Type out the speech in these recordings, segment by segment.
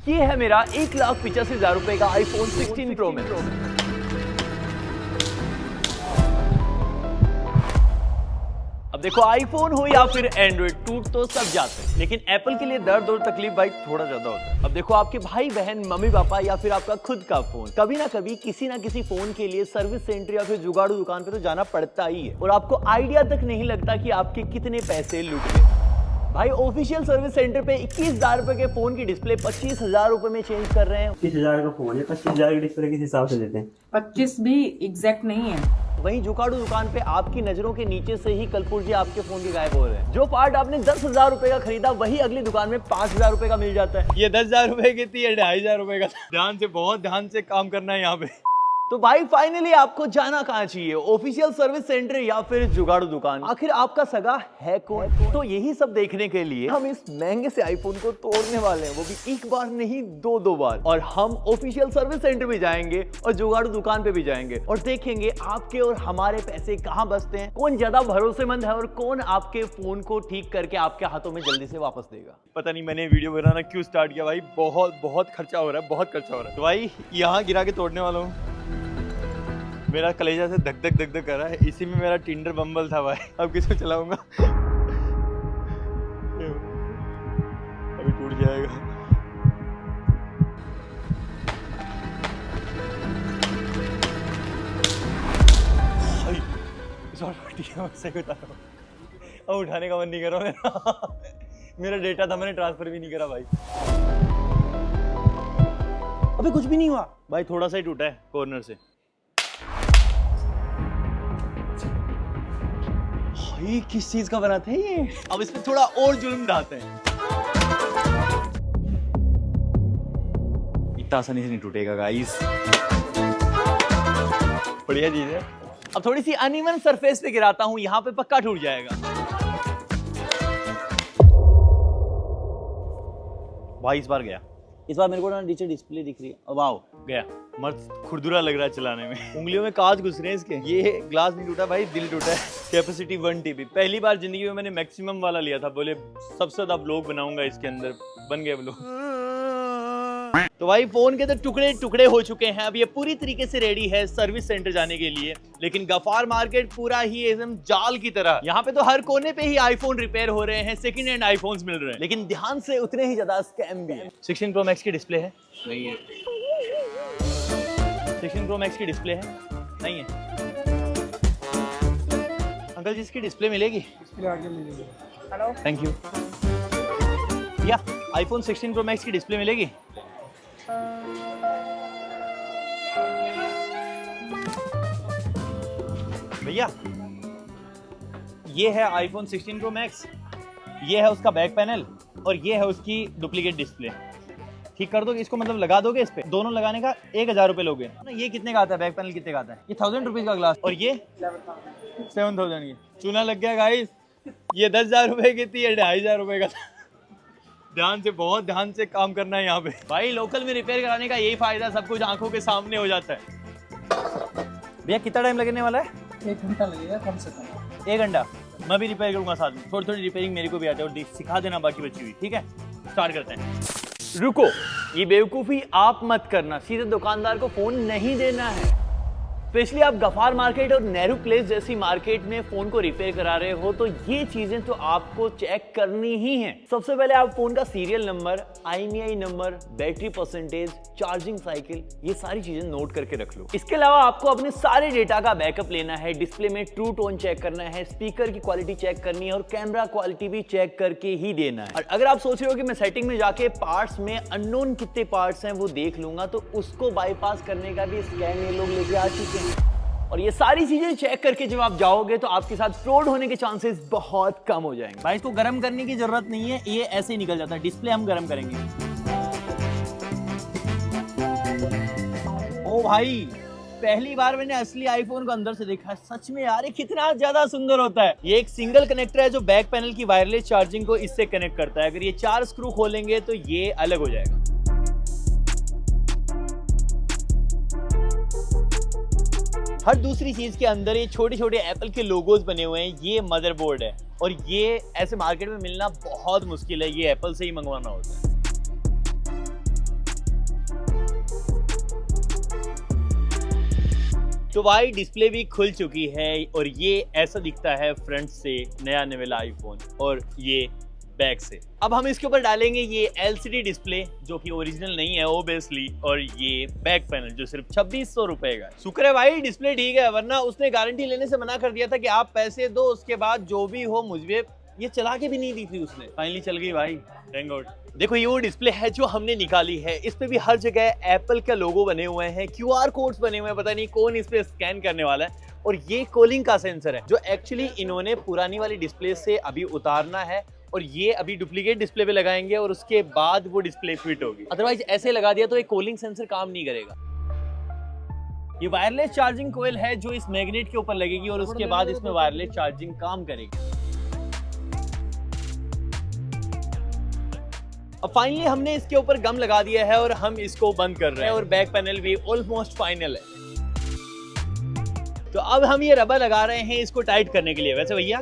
ये है मेरा 1,85,000 रुपए का iPhone 16 Pro Max। अब देखो आईफोन हो या फिर एंड्रॉइड, टूट तो सब जाते हैं, लेकिन एप्पल के लिए दर्द और तकलीफ भाई थोड़ा ज्यादा होता है। अब देखो आपके भाई बहन, मम्मी पापा या फिर आपका खुद का फोन, कभी ना कभी किसी ना किसी फोन के लिए सर्विस सेंटर या फिर जुगाड़ू दुकान पे तो जाना पड़ता ही है, और आपको आइडिया तक नहीं लगता कि आपके कितने पैसे लूट गए। भाई ऑफिशियल सर्विस सेंटर पे 21,000 रुपए के फोन की डिस्प्ले 25,000 रुपए में चेंज कर रहे हैं। 25,000 का फोन है, 25,000 की डिस्प्ले किस हिसाब से देते हैं? 25 भी एग्जैक्ट नहीं है। वहीं जुगाड़ू दुकान पे आपकी नजरों के नीचे से ही कलपुर्जे आपके फोन के गायब हो रहे हैं। जो पार्ट आपने 10,000 रुपए का खरीदा वही अगली दुकान में 5,000 रुपए का मिल जाता है। ये 10,000 रुपए की थी, 2,500 रुपए का था। ध्यान से, बहुत ध्यान से काम करना है यहाँ पे। तो भाई फाइनली आपको जाना कहाँ चाहिए, ऑफिशियल सर्विस सेंटर या फिर जुगाड़ू दुकान? आखिर आपका सगा है कौन? तो यही सब देखने के लिए हम इस महंगे से आईफोन को तोड़ने वाले हैं, वो भी एक बार नहीं दो बार। और हम ऑफिशियल सर्विस सेंटर भी जाएंगे और जुगाड़ू दुकान पे भी जाएंगे और देखेंगे आपके और हमारे पैसे कहाँ बचते हैं, कौन ज्यादा भरोसेमंद है और कौन आपके फोन को ठीक करके आपके हाथों में जल्दी से वापस देगा। पता नहीं मैंने वीडियो बनाना क्यों स्टार्ट किया भाई, बहुत खर्चा हो रहा है, बहुत खर्चा हो रहा है। तो भाई यहाँ गिरा के तोड़ने वाला हूँ। मेरा कलेजा से धक धक कर रहा है, इसी में मेरा टिंडर बम्बल था भाई। अब किसको चलाऊंगा? अभी टूट जाएगा। भाई इस बार फटी है, मैं सही बता रहा हूँ। अब उठाने का मन नहीं कर रहा मेरा। मेरा डेटा था, मैंने ट्रांसफर भी नहीं करा भाई। अभी कुछ भी नहीं हुआ भाई, थोड़ा सा ही टूटा है कॉर्नर से। भाई किस चीज का बना था ये? अब इस पे थोड़ा और जुल्म ढाते हैं। इतना आसानी से नहीं टूटेगा गाइस, बढ़िया चीज है। अब थोड़ी सी अनइवन सरफेस पे गिराता हूँ, यहाँ पे पक्का टूट जाएगा। भाई इस बार गया, इस बार मेरे को ना नीचे डिस्प्ले दिख रही है। वाओ गया, मस्त खुरदुरा लग रहा है चलाने में। उंगलियों में कांच घुस रहे हैं इसके। ये ग्लास नहीं टूटा भाई, दिल टूटा है। Capacity 1 TB। पहली बार जिंदगी में मैंने मैक्सिमम वाला लिया था, बोले सबसे ज्यादा व्लॉग बनाऊंगा इसके अंदर, बन गए व्लॉग। तो भाई फोन के तो टुकड़े टुकड़े हो चुके हैं। अब ये पूरी तरीके से रेडी है सर्विस सेंटर जाने के लिए, लेकिन गफार मार्केट पूरा ही एकदम जाल की तरह। यहाँ पे तो हर कोने पे ही आईफोन रिपेयर हो रहे हैं, सेकंड हैंड आईफोन्स मिल रहे हैं, लेकिन ध्यान से उतने ही ज्यादा स्कैम भी है। 16 Pro Max की डिस्प्ले है? नहीं है। 16 Pro Max की डिस्प्ले है? नहीं है। अंकल जी इसकी डिस्प्ले मिलेगी? Hello, thank you. या आईफोन 16 Pro Max की डिस्प्ले मिलेगी? भैया ये है आईफोन 16 Pro Max, ये है उसका बैक पैनल और ये है उसकी डुप्लीकेट डिस्प्ले। ठीक कर दोगे इसको, मतलब लगा दोगे इस पे? दोनों लगाने का 1,000 रुपए लोगे ना। ये कितने का आता है? बैक पैनल कितने का आता है? ये 1,000 रुपीज का ग्लास, और ये 7,000 की। चूना लग गया गाइस, ये 10,000 रुपए की थी, 2,500 रुपए का था। ध्यान से, बहुत ध्यान से काम करना है यहाँ पे। भाई लोकल में रिपेयर कराने का यही फायदा, सब कुछ आंखों के सामने हो जाता है। भैया कितना टाइम लगने वाला है? 1 घंटा लगेगा कम से कम। 1 घंटा। मैं भी रिपेयर करूंगा साथ में, थोड़ी रिपेयरिंग मेरे को भी आती है, और सिखा देना बाकी बची हुई। ठीक है, स्टार्ट करते हैं। रुको, ये बेवकूफी आप मत करना, सीधे दुकानदार को फोन नहीं देना है। स्पेशली आप गफार मार्केट और नेहरू प्लेस जैसी मार्केट में फोन को रिपेयर करा रहे हो, तो ये चीजें तो आपको चेक करनी ही है। सबसे पहले आप फोन का serial number, IMEI number, battery percentage, charging cycle, ये सारी चीजें नोट करके रख लो। इसके अलावा आपको अपने सारे डेटा का बैकअप लेना है, डिस्प्ले में ट्रू टोन चेक करना है, स्पीकर की क्वालिटी चेक करनी है और कैमरा क्वालिटी भी चेक करके ही देना है। और अगर आप सोच रहे हो कि मैं सेटिंग में जाके पार्ट्स में अननोन कितने पार्ट्स हैं वो देख लूंगा, तो उसको बाईपास करने का भी स्कैम ये लोग लेके आ चुके हैं। और ये सारी चीजें चेक करके जब आप जाओगे तो आपके साथ फ्रॉड होने के चांसेस बहुत कम हो जाएंगे। भाई इसको गर्म करने की जरूरत नहीं है, ये ऐसे ही निकल जाता है। डिस्प्ले हम गर्म करेंगे। ओ भाई, पहली बार मैंने असली आईफोन को अंदर से देखा। सच में यार ये कितना ज्यादा सुंदर होता है। ये एक सिंगल कनेक्टर है जो बैक पैनल की वायरलेस चार्जिंग को इससे कनेक्ट करता है। अगर ये 4 स्क्रू खोलेंगे तो ये अलग हो जाएगा। हर दूसरी चीज के अंदर ये छोटे छोटे एप्पल के लोगोज बने हुए हैं। ये मदरबोर्ड है और ये ऐसे मार्केट में मिलना बहुत मुश्किल है, ये एप्पल से ही मंगवाना होता है। तो भाई डिस्प्ले भी खुल चुकी है और ये ऐसा दिखता है फ्रंट से नया नवेला आईफोन और ये बैक से। अब हम इसके ऊपर डालेंगे ये LCD डिस्प्ले जो कि ओरिजिनल नहीं है ओबियसली, और ये बैक पैनल जो सिर्फ 2600 रुपए का है। शुक्र है भाई डिस्प्ले ठीक है, वरना उसने गारंटी लेने से मना कर दिया था कि आप पैसे दो उसके बाद जो भी हो मुझे, ये चला के भी नहीं दी थी उसने, फाइनली चल गई भाई, थैंक गॉड। देखो ये वो डिस्प्ले है जो हमने निकाली है, इस पे भी हर जगह एप्पल का लोगो बने हुए हैं, QR कोड्स बने हुए हैं, पता नहीं कौन इस पे स्कैन करने वाला है। और ये कूलिंग का सेंसर है जो एक्चुअली इन्होंने पुरानी वाली डिस्प्ले से अभी उतारना है और ये अभी डुप्लीकेट डिस्प्ले पे लगाएंगे और उसके बाद वो डिस्प्ले फिट होगी, अदरवाइज ऐसे लगा दिया तो एक कूलिंग सेंसर काम नहीं करेगा। ये वायरलेस चार्जिंग कोयल है जो इस मैग्नेट के ऊपर लगेगी और उसके बाद इसमें वायरलेस चार्जिंग काम करेगी। अब फाइनली हमने इसके ऊपर गम लगा दिया है और हम इसको बंद कर रहे हैं और बैक पैनल भी ऑलमोस्ट फाइनल है। तो अब हम ये रबर लगा रहे हैं इसको टाइट करने के लिए। वैसे भैया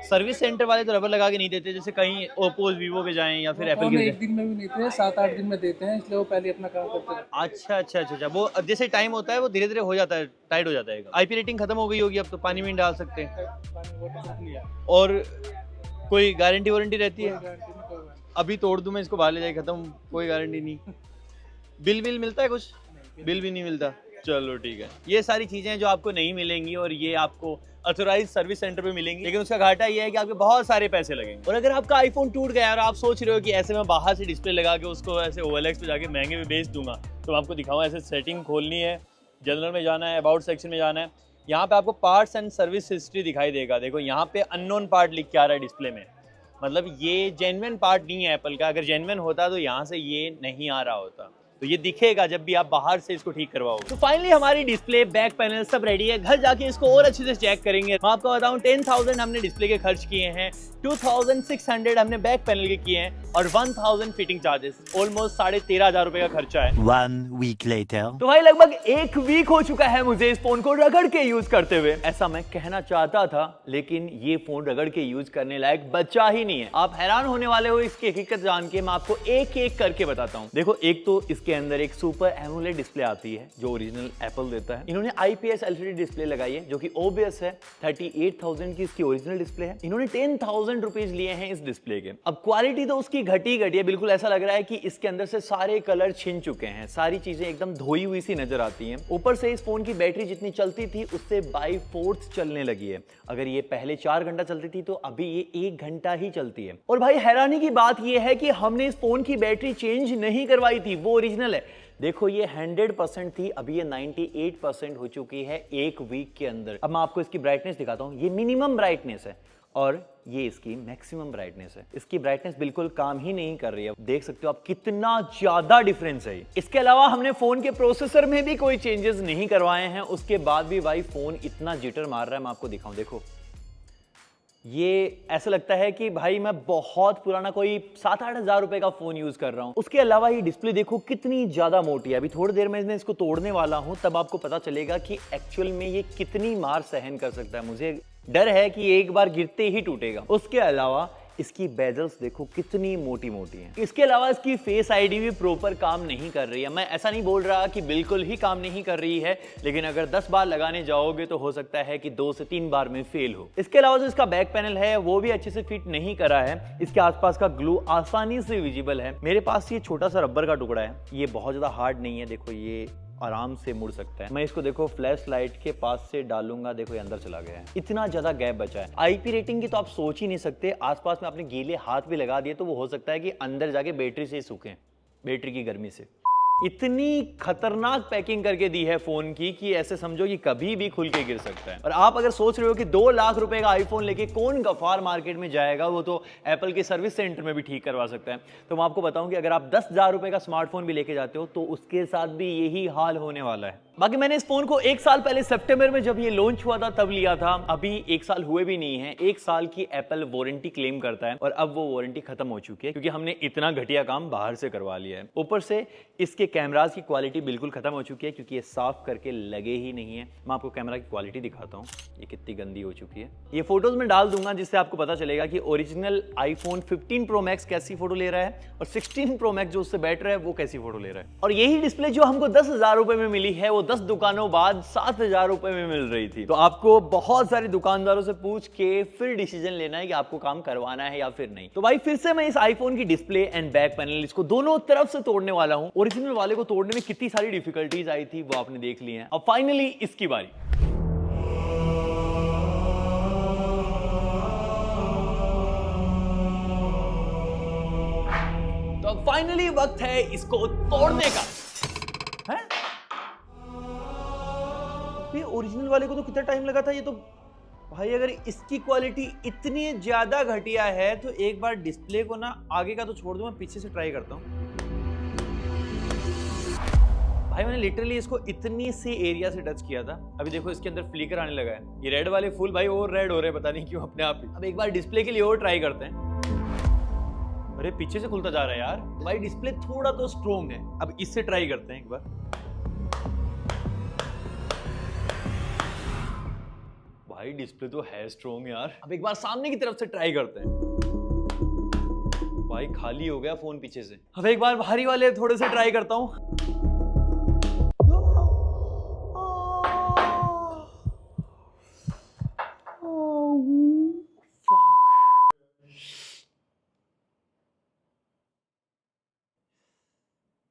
सर्विस सेंटर वाले तो रबर लगा के नहीं देते, जैसे कहीं ओप्पो वीवो पे जाएं या फिर एप्पल के एक दिन में भी नहीं देते, 7-8 दिन में देते हैं, इसलिए वो पहले अपना काम करते हैं। अच्छा, वो जैसे टाइम होता है वो धीरे धीरे हो जाता है, टाइट हो जाता है। IP रेटिंग खत्म हो गई होगी अब तो, पानी में डाल सकते हैं। और कोई गारंटी वारंटी रहती है? अभी तोड़ दूं मैं इसको, बाहर ले जाए खत्म, कोई गारंटी नहीं। बिल मिलता है कुछ? बिल भी नहीं मिलता, चलो ठीक है। ये सारी चीजें जो आपको नहीं मिलेंगी और ये आपको ऑथोराइज सर्विस सेंटर पे मिलेंगी, लेकिन उसका घाटा ये है कि आपके बहुत सारे पैसे लगेंगे। और अगर आपका आईफोन टूट गया और आप सोच रहे हो कि ऐसे मैं बाहर से डिस्प्ले लगा के उसको ऐसे OLX पे जाके महंगे में बेच दूंगा, तो मैं आपको दिखाऊंगा। ऐसे सेटिंग खोलनी है, जनरल में जाना है, अबाउट सेक्शन में जाना है, यहाँ पे आपको पार्ट्स एंड सर्विस हिस्ट्री दिखाई देगा। देखो यहाँ पे अननोन पार्ट लिख के आ रहा है डिस्प्ले में, मतलब ये जेन्युइन पार्ट नहीं है एप्पल का। अगर जेन्युइन होता तो यहाँ से ये नहीं आ रहा होता, तो ये दिखेगा जब भी आप बाहर से इसको ठीक करवाओगे। तो फाइनली हमारी डिस्प्ले, बैक पैनल सब रेडी है। घर जाके इसको और अच्छे से चेक करेंगे। मैं आपको बताऊं 10,000 हमने डिस्प्ले के खर्च किए हैं, 2,600 हमने बैक पैनल के किए हैं और 1,000 फिटिंग चार्जेस, ऑलमोस्ट 13,500 रुपए का खर्चा है। 1 week later. तो भाई लगभग 1 वीक हो चुका है मुझे इस फोन को रगड़ के यूज करते हुए। ऐसा मैं कहना चाहता था, लेकिन ये फोन रगड़ के यूज करने लायक बचा ही नहीं है। आप हैरान होने वाले हो इसकी हकीकत जान के। मैं आपको एक एक करके बताता हूँ। देखो, एक तो इसके अंदर एक सुपर एमोलेड डिस्प्ले आती है जो ओरिजिनल एप्पल देता है। इन्होंने IPS LCD डिस्प्ले लगाई है जो कि OBS है। 38,000 की इसकी ओरिजिनल डिस्प्ले है। इन्होंने 10,000 रुपीज लिए हैं इस डिस्प्ले के। अब क्वालिटी तो उसकी घटी है, बिल्कुल ऐसा लग रहा है कि इसके अंदर से सारे कलर छिन चुके हैं, सारी चीजें एकदम धोई हुई सी नजर आती हैं। ऊपर से इस फोन की बैटरी जितनी चलती थी उससे 4/4 चलने लगी है। अगर ये पहले 4 घंटा चलती थी तो अभी ये 1 घंटा ही चलती है। और भाई हैरानी की बात ये है कि हमने इस फोन की बैटरी चेंज नहीं करवाई थी, वो ओरिजिनल है। देखो ये 100% थी, अभी ये 98% हो चुकी है 1 वीक के अंदर। अब मैं आपको इसकी ब्राइटनेस दिखाता हूं। ये मिनिमम ब्राइटनेस है और ये इसकी मैक्सिमम ब्राइटनेस है। इसकी ब्राइटनेस बिल्कुल काम ही नहीं कर रही है। देख सकते हो आप कितना ज्यादा डिफरेंस है। इसके अलावा हमने फोन के प्रोसेसर में भी कोई चेंजेस नहीं करवाए हैं, उसके बाद भी भाई फोन इतना जिटर मार रहा है। मैं आपको दिखाऊं, देखो ये ऐसा लगता है कि भाई मैं बहुत पुराना कोई 7-8 हजार रुपए का फोन यूज कर रहा हूं। उसके अलावा ये डिस्प्ले देखो कितनी ज्यादा मोटी है। अभी थोड़ी देर में इसको तोड़ने वाला हूं, तब आपको पता चलेगा कि एक्चुअल में ये कितनी मार सहन कर सकता है। मुझे डर है कि एक बार गिरते ही टूटेगा। उसके अलावा इसकी बेजल्स देखो कितनी मोटी मोटी हैं। इसके अलावा इसकी फेस आईडी भी प्रॉपर काम नहीं कर रही है। मैं ऐसा नहीं बोल रहा कि बिल्कुल ही काम नहीं कर रही है, लेकिन अगर 10 बार लगाने जाओगे तो हो सकता है कि 2 से 3 बार में फेल हो। इसके अलावा जो इसका बैक पैनल है वो भी अच्छे से फिट नहीं करा है। इसके आसपास का ग्लू आसानी से विजिबल है। मेरे पास ये छोटा सा रबर का टुकड़ा है, ये बहुत ज्यादा हार्ड नहीं है। देखो ये आराम से मुड़ सकता है। मैं इसको देखो फ्लैश लाइट के पास से डालूंगा, देखो ये अंदर चला गया है। इतना ज्यादा गैप बचा है। IP रेटिंग की तो आप सोच ही नहीं सकते। आसपास में आपने गीले हाथ भी लगा दिए तो वो हो सकता है कि अंदर जाके बैटरी से सूखे, बैटरी की गर्मी से। इतनी खतरनाक पैकिंग करके दी है फोन की कि ऐसे समझो कि कभी भी खुल के गिर सकता है। और आप अगर सोच रहे हो कि 2 लाख रुपए का आईफोन लेके कौन गफार मार्केट में जाएगा, वो तो एप्पल के सर्विस सेंटर में भी ठीक करवा सकता है। तो मैं आपको बताऊं कि अगर आप 10,000 रुपए का स्मार्टफोन भी लेके जाते हो तो उसके साथ भी यही हाल होने वाला है। बाकी मैंने इस फोन को 1 साल पहले सितंबर में जब ये लॉन्च हुआ था तब लिया था। अभी 1 साल हुए भी नहीं है। 1 साल की एप्पल वारंटी क्लेम करता है और अब वो वारंटी खत्म हो चुकी है क्योंकि हमने इतना घटिया काम बाहर से करवा लिया है। ऊपर से इसके कैमरास की क्वालिटी बिल्कुल खत्म हो चुकी है क्योंकि ये साफ करके लगे ही नहीं है। मैं आपको कैमरा की क्वालिटी दिखाता हूँ, ये कितनी गंदी हो चुकी है। ये फोटोज में डाल दूंगा जिससे आपको पता चलेगा कि ओरिजिनल आईफोन 15 प्रो मैक्स कैसी फोटो ले रहा है और 16 प्रो मैक्स जो उससे बेटर है वो कैसी फोटो ले रहा है। और यही डिस्प्ले जो हमको 10,000 रुपए में मिली है वो 10 दुकानों बाद 7,000 रुपए में मिल रही थी। तो आपको बहुत सारे दुकानदारों से पूछ के फिर डिसीजन लेना है कि आपको काम करवाना है या फिर नहीं। तो भाई फिर से मैं इस आईफोन की डिस्प्ले एंड बैक पैनल इसको दोनों तरफ से तोड़ने वाला हूं। ओरिजिनल वाले को तोड़ने में कितनी सारी डिफिकल्टीज आई थी वो आपने देख ली है। अब फाइनली इसकी बारी। तो अब फाइनली वक्त है इसको तोड़ने का। है? ये ओरिजिनल वाले को तो कितना टाइम लगा था। ये तो भाई अगर इसकी क्वालिटी इतनी ज्यादा घटिया है तो एक बार डिस्प्ले को ना आगे का तो छोड़ दूं, मैं पीछे से ट्राई करता हूं। भाई मैंने लिटरली इसको इतनी सी एरिया से टच किया था, अभी देखो इसके अंदर फ्लिकर आने लगा है। ये रेड वाले फुल भाई और रेड हो रहे हैं, पता नहीं क्यों अपने आप ही। अब एक बार डिस्प्ले के लिए और ट्राई करते हैं। अरे पीछे से खुलता जा रहा है यार। भाई डिस्प्ले थोड़ा तो स्ट्रॉन्ग है, अब इससे ट्राई करते हैं एक बार। भाई डिस्प्ले तो है स्ट्रॉन्ग यार। अब एक बार सामने की तरफ से ट्राई करते हैं। भाई खाली हो गया फोन पीछे से। अब एक बार बाहरी वाले थोड़े से ट्राई करता हूं।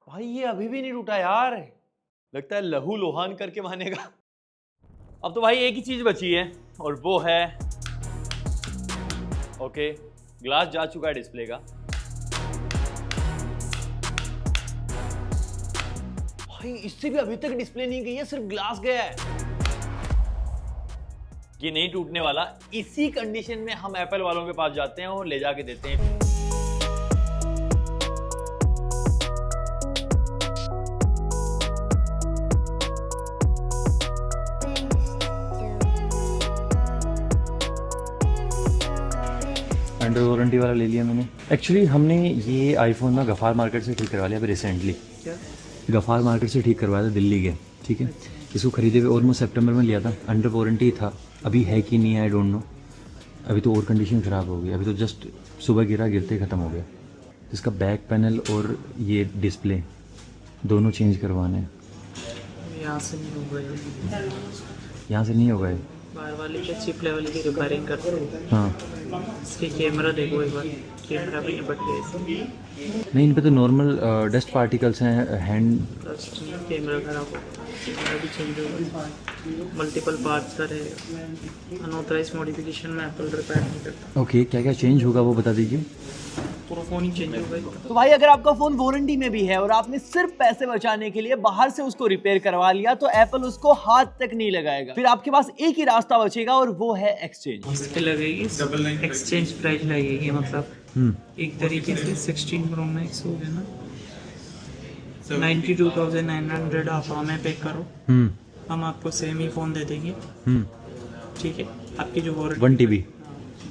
भाई ये अभी भी नहीं टूटा यार, लगता है लहू लोहान करके मानेगा। अब तो भाई एक ही चीज बची है और वो है ओके, ग्लास जा चुका है डिस्प्ले का। भाई इससे भी अभी तक डिस्प्ले नहीं गई है, सिर्फ ग्लास गया है। ये नहीं टूटने वाला। इसी कंडीशन में हम एप्पल वालों के पास जाते हैं और ले जाके देते हैं। अंडर वारंटी वाला ले लिया मैंने। एक्चुअली हमने ये आईफोन ना गफ़ार मार्केट से ठीक करवा लिया अभी रिसेंटली। क्या? गफ़ार मार्केट से ठीक करवाया था, दिल्ली के। ठीक है, इसको खरीदे हुए ऑलमोस्ट सितंबर में लिया था। अंडर वारंटी था, अभी है कि नहीं आई डोंट नो। अभी तो और कंडीशन ख़राब हो गई, अभी तो जस्ट सुबह गिरा, गिरते ख़त्म हो गया। इसका बैक पैनल और ये डिस्प्ले दोनों चेंज करवाने हैं। यहाँ से नहीं होगा, यहाँ से नहीं होगा ये। बाहर वाले के चिप लेवल की रिपेयरिंग करते हो। हाँ, इसके कैमरा देखो एक बार, कैमरा भी निपट गया इससे। नहीं, इन पे तो नॉर्मल डस्ट पार्टिकल्स हैं। हैंड कैमरा खराब हो, कैमरा भी चेंज होगा, मल्टीपल पार्ट्स का रहेगा। अनऑथराइज मॉडिफिकेशन में एप्पल रिपेयर नहीं करता। ओके, क्या क्या चेंज होगा वो बता दीजिए। पूरा फोन ही चेंज होगा। तो भाई अगर आपका फोन वारंटी में भी है और आपने सिर्फ पैसे बचाने के लिए बाहर से उसको रिपेयर करवा लिया तो एप्पल उसको हाथ तक नहीं लगाएगा। फिर आपके पास एक ही रास्ता बचेगा और वो है एक्सचेंज। इस पे लगेगी एक्सचेंज प्राइस लगेगी, मतलब एक तरीके से 16 प्रो मैक्स हो गया ना, 92,900 आप हमें पे करो, हम आपको सेम ही फोन दे देंगे। ठीक है, आपकी जो 1 TB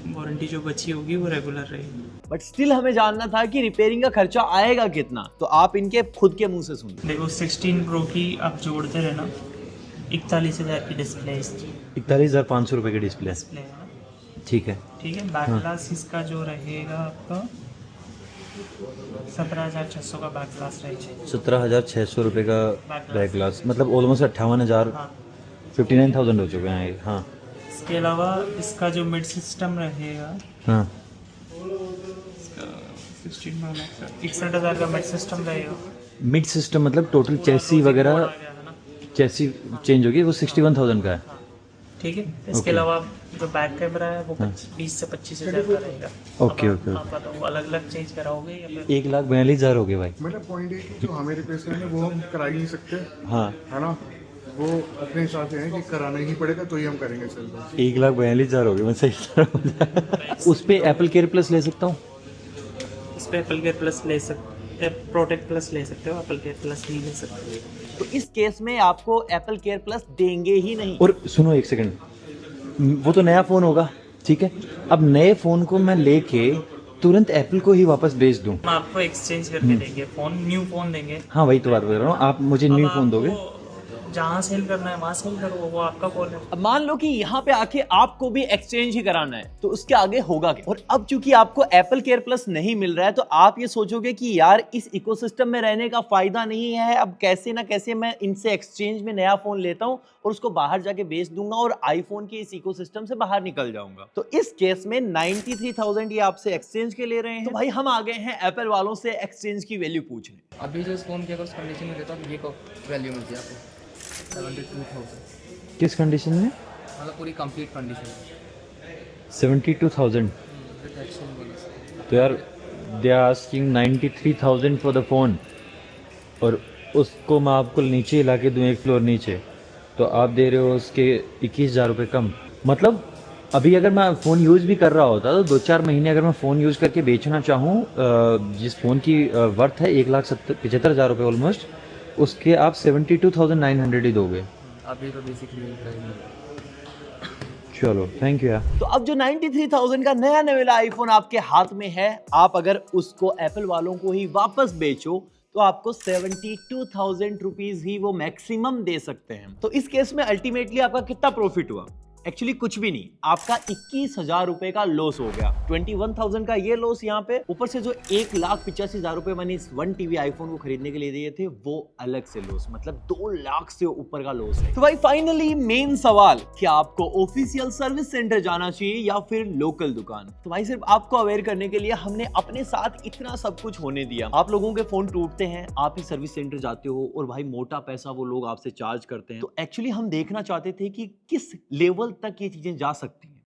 वारंटी जो बची होगी वो रेगुलर रहेगी। बट स्टिल हमें जानना था कि रिपेयरिंग का खर्चा आएगा कितना, तो आप इनके खुद के मुंह से सुनिए। देखो 16 प्रो की आप जोड़ते रहना, 41,000 की डिस्प्ले इसकी, 41,500 रुपये की डिस्प्ले। डिस्प्ले है ना, ठीक है। ठीक है। बैक ग्लास इसका जो रहेगा आपका 17,600 का बैक ग्लास रहेगा। 17,600 रुपये का बैक ग्लास, मतलब ऑलमोस्ट 58,000, हाँ। 59,000 हो चुके हैं ये। हाँ इसके अलावा इसका जो मिड सिस्टम रहेगा, हाँ, 16 प्रो मैक्स 61,000 का मिड सिस्टम रहेगा। मिड सिस्टम मतलब टोटल चेसी वगैरह, आ गया है ना, चेसी चेंज होगी, वो 61,000 का है। ठीक है। इसके अलावा जो बैक कैमरा है वो 20 से 25,000 का रहेगा। Okay okay. आप बताओ अलग अलग चेंज कराओगे या फिर 1,42,000 हो गए भाई। मेरा पॉइंट है कि जो हमें रिप्लेसमेंट है वो हम करा ही नहीं सकते, हाँ, है ना। वो अपने हिसाब से है कि कराना ही पड़ेगा तो ही हम करेंगे सर। 1,42,000 हो गए, मैं सही। उस पे एप्पल केयर प्लस ले सकता हूँ? इस पे एप्पल केयर प्लस ले सकते, प्रोटेक्ट प्लस ले सकते हो, एप्पल केयर प्लस नहीं ले सकते। तो इस केस में आपको एप्पल केयर प्लस देंगे ही नहीं। और सुनो एक सेकंड, वो तो नया फ़ोन होगा, ठीक है। अब नए फ़ोन को मैं लेके तुरंत एप्पल को ही वापस भेज दूँ? हम आपको एक्सचेंज करके देंगे, फोन न्यू फोन देंगे। हाँ वही तो बात बोल रहा हूँ, आप मुझे न्यू फ़ोन दोगे? जहाँ सेल करना है वहाँ सेल करो, वो आपका कॉल है। अब मान लो कि यहाँ पे आके आपको भी एक्सचेंज ही कराना है, तो उसके आगे होगा क्या? और अब चूंकि आपको एप्पल केयर प्लस नहीं मिल रहा है, तो आप ये सोचोगे कि यार इस इकोसिस्टम में रहने का फायदा नहीं है, अब कैसे ना कैसे मैं इनसे एक्सचेंज में नया फोन लेता हूँ और उसको बाहर जाके बेच दूंगा और आईफोन के इस इकोसिस्टम से बाहर निकल जाऊंगा। तो इस केस में 93,000 ये आपसे एक्सचेंज के ले रहे हैं। तो भाई हम आ गए हैं एप्पल वालों से एक्सचेंज की वैल्यू पूछने। अभी जो इस फोन की अगर उस कंडीशन में लेता तो ये वैल्यू मिलती है आपको 72,000, किस कंडीशन में? मतलब पूरी कंप्लीट कंडीशन 72,000। तो यार they are asking 93,000 for the phone, और उसको मैं आपको नीचे हिला के दूँ एक फ्लोर नीचे, तो आप दे रहे हो उसके 21,000 रुपये कम। मतलब अभी अगर मैं फ़ोन यूज़ भी कर रहा होता तो 2-4 महीने अगर मैं फ़ोन यूज़ करके बेचना चाहूँ, जिस फ़ोन की वर्थ है 1,75,000 रुपये ऑलमोस्ट, उसके आप 72,900 ही दोगे। अभी तो बेसिकली चलो थैंक यू यार। तो अब जो 93,000 का नया नवेला आईफोन आपके हाथ में है, आप अगर उसको एप्पल वालों को ही वापस बेचो तो आपको 72,000 रुपीज ही वो मैक्सिमम दे सकते हैं। तो इस केस में अल्टीमेटली आपका कितना प्रॉफिट हुआ? एक्चुअली कुछ भी नहीं, आपका 21,000 रुपए का लॉस हो गया। 21,000 का ये लॉस यहाँ पे, ऊपर से जो 1,85,000 रुपए मैंने इस 1 TB आईफोन को खरीदने के लिए दिए थे, वो अलग से लॉस, मतलब 2 लाख से ऊपर का लॉस है। तो भाई फाइनली मेन सवाल, क्या आपको ऑफिशियल सर्विस सेंटर जाना चाहिए या फिर लोकल दुकान? तो भाई सिर्फ आपको अवेयर करने के लिए हमने अपने साथ इतना सब कुछ होने दिया। आप लोगों के फोन टूटते हैं, आप ही सर्विस सेंटर जाते हो और भाई मोटा पैसा वो लोग आपसे चार्ज करते हैं। तो एक्चुअली हम देखना चाहते थे कि किस लेवल तक ये चीजें जा सकती हैं।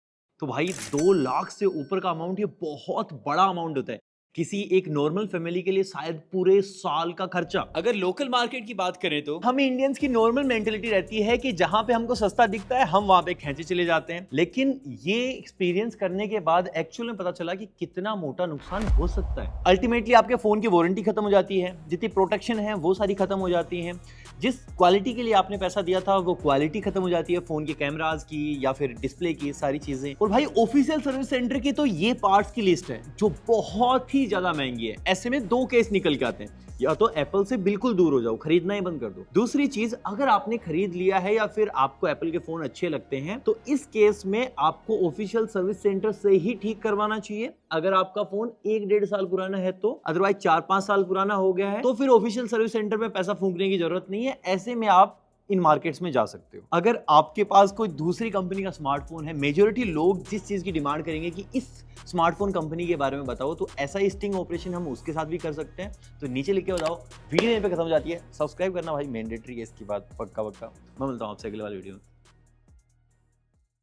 तो भाई 2 लाख से ऊपर का अमाउंट, ये बहुत बड़ा अमाउंट होता है किसी एक नॉर्मल फैमिली के लिए, शायद पूरे साल का खर्चा। अगर लोकल मार्केट की बात करें तो हम इंडियंस की नॉर्मल मेंटेलिटी रहती है कि जहां पे हमको सस्ता दिखता है हम वहां पे खेचे चले जाते हैं। लेकिन ये एक्सपीरियंस करने के बाद एक्चुअल में पता चला कि कितना मोटा नुकसान हो सकता है। अल्टीमेटली आपके फोन की वारंटी खत्म हो जाती है, जितनी प्रोटेक्शन है वो सारी खत्म हो जाती है, जिस क्वालिटी के लिए आपने पैसा दिया था वो क्वालिटी खत्म हो जाती है, फोन के कैमरास की या फिर डिस्प्ले की सारी चीजें। और भाई ऑफिशियल सर्विस सेंटर की तो ये पार्ट्स की लिस्ट है जो बहुत ही ज्यादा महंगी है। ऐसे में 2 केस निकल के आते हैं, या तो एप्पल से बिल्कुल दूर हो जाओ, खरीदना ही बंद कर दो। दूसरी चीज, अगर आपने खरीद लिया है या फिर आपको एप्पल के फोन अच्छे लगते हैं, तो इस केस में आपको ऑफिशियल सर्विस सेंटर से ही ठीक करवाना चाहिए। अगर आपका फोन 1-1.5 साल पुराना है तो, अदरवाइज 4-5 साल पुराना हो गया है तो फिर ऑफिशियल सर्विस सेंटर में पैसा फूंकने की जरूरत नहीं है। ऐसे में आप इन मार्केट्स में जा सकते हो। अगर आपके पास कोई दूसरी कंपनी का स्मार्टफोन है, मेजॉरिटी लोग जिस चीज की डिमांड करेंगे कि इस स्मार्टफोन कंपनी के बारे में बताओ, तो ऐसा ही स्टिंग ऑपरेशन हम उसके साथ भी कर सकते हैं। तो नीचे लिख के बताओ। वीडियो यहीं पे खत्म हो जाती है, सब्सक्राइब करना भाई मैंडेटरी है इसकी बात, पक्का। मैं मिलता हूँ आपसे अगले वाले वीडियो में।